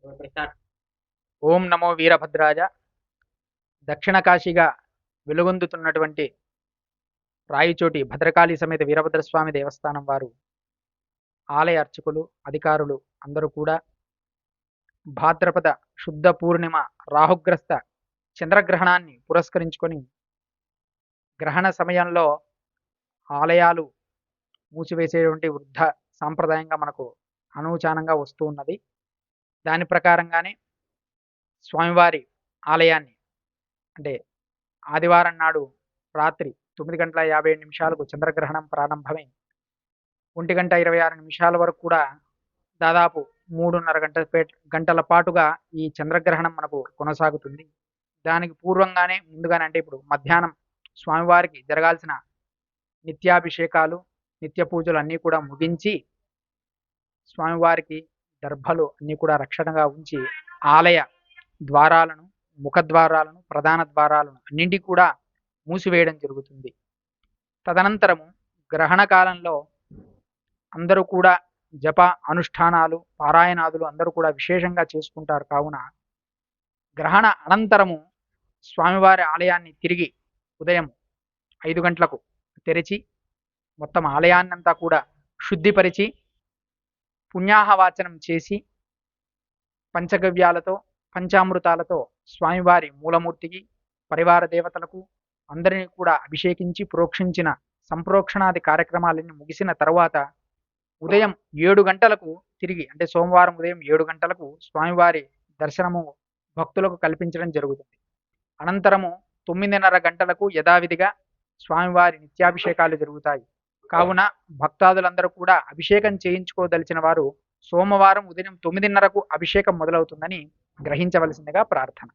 ఓం నమో వీరభద్రాయ. దక్షిణ కాశీగా వెలుగొందుతున్నటువంటి రాయిచోటి భద్రకాళి సమేత వీరభద్రస్వామి దేవస్థానం వారు ఆలయ అర్చకులు, అధికారులు అందరూ కూడా భాద్రపద శుద్ధ పూర్ణిమ రాహుగ్రస్త చంద్రగ్రహణాన్ని పురస్కరించుకొని గ్రహణ సమయంలో ఆలయాలు మూసివేసేటువంటి వృద్ధ సాంప్రదాయంగా మనకు అనూచానంగా వస్తూ ఉన్నది. దాని ప్రకారంగానే స్వామివారి ఆలయాన్ని అంటే ఆదివారం నాడు రాత్రి 9:57 చంద్రగ్రహణం ప్రారంభమై 1:26 వరకు కూడా దాదాపు 3.5 గంటల పాటుగా ఈ చంద్రగ్రహణం మనకు కొనసాగుతుంది. దానికి పూర్వంగానే ముందుగానే అంటే ఇప్పుడు మధ్యాహ్నం స్వామివారికి జరగాల్సిన నిత్యాభిషేకాలు, నిత్య పూజలు అన్నీ కూడా ముగించి స్వామివారికి దర్భలు అన్నీ కూడా రక్షణగా ఉంచి ఆలయ ద్వారాలను, ముఖద్వారాలను, ప్రధాన ద్వారాలను అన్నింటి కూడా మూసివేయడం జరుగుతుంది. తదనంతరము గ్రహణ కాలంలో అందరూ కూడా జప అనుష్ఠానాలు, పారాయణాదులు అందరూ కూడా విశేషంగా చేసుకుంటారు. కావున గ్రహణ అనంతరము స్వామివారి ఆలయాన్ని తిరిగి ఉదయం 5 గంటలకు తెరిచి మొత్తం ఆలయాన్నంతా కూడా శుద్ధిపరిచి పుణ్యాహవాచనం చేసి పంచగవ్యాలతో, పంచామృతాలతో స్వామివారి మూలమూర్తికి, పరివార దేవతలకు అందరినీ కూడా అభిషేకించి ప్రోక్షించిన సంప్రోక్షణాది కార్యక్రమాలన్నీ ముగిసిన తర్వాత ఉదయం 7 గంటలకు తిరిగి అంటే సోమవారం ఉదయం 7 గంటలకు స్వామివారి దర్శనము భక్తులకు కల్పించడం జరుగుతుంది. అనంతరము 9:30 గంటలకు యథావిధిగా స్వామివారి నిత్యాభిషేకాలు జరుగుతాయి. కావున భక్తాదులందరూ కూడా అభిషేకం చేయించుకోదలిచిన వారు సోమవారం ఉదయం 9:30కు అభిషేకం మొదలవుతుందని గ్రహించవలసిందిగా ప్రార్థన.